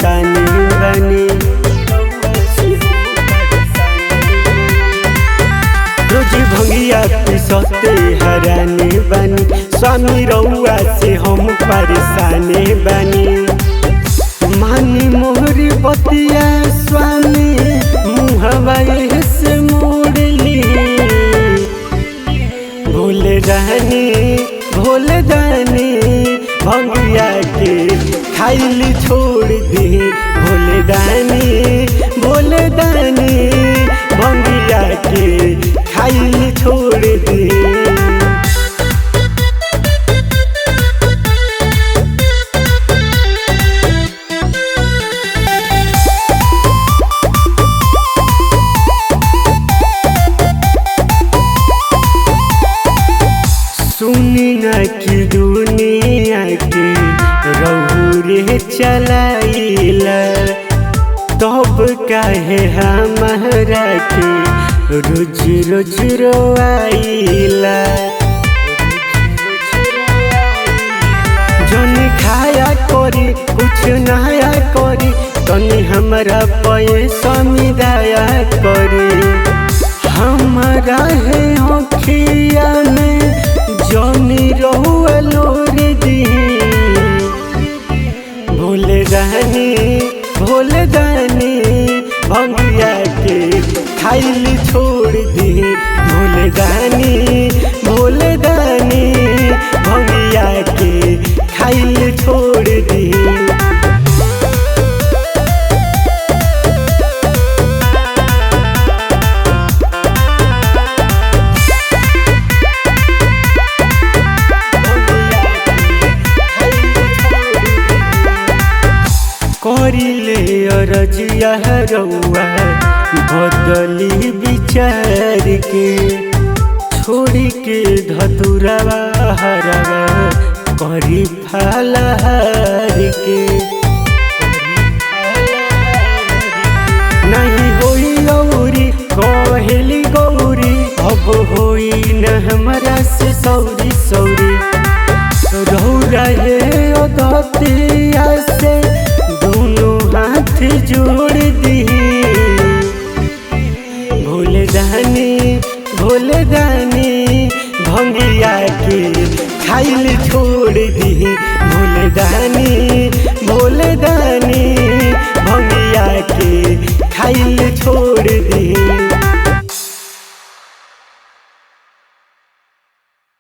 परेशानी बनी। रोज भंगिया पिसते हरानी बनी, स्वामी रउआ से हम परेशानी बनी। मानी मोहरी बतिया स्वामी मुहवा से मोड़ली। भोले दानी भंगिया के खाइली छोड़ दी। भोले दानी भंगिया के खाइली छोड़ दी। सुनी न कि दुनिया के रहुरे चलाइला, तब काहे हमारा के रोज रोज रोआइला। जनी खाया करी कुछ नया करी, तनी हमारा पैसा मिलाया करी। हमारा है अखिया में जनी रहुआ लोर दी। भोले दानी भंगिया के खाइली छोड़ दी। भोले दानी भंगिया के खाइली छोड़ दी। करिले अरजिया रउआ बदली विचार के, छोड़ी के धतुरवा हरवा करी फलहार के। नहीं होई औरी कहेली गौरी, अब होई न हमरा से सौरी सौरी। रहुरा है अदतिया से दोनों हाथ जोड़ दी। भोले दानी भंगिया के खाइल छोड़ दी। भोले दानी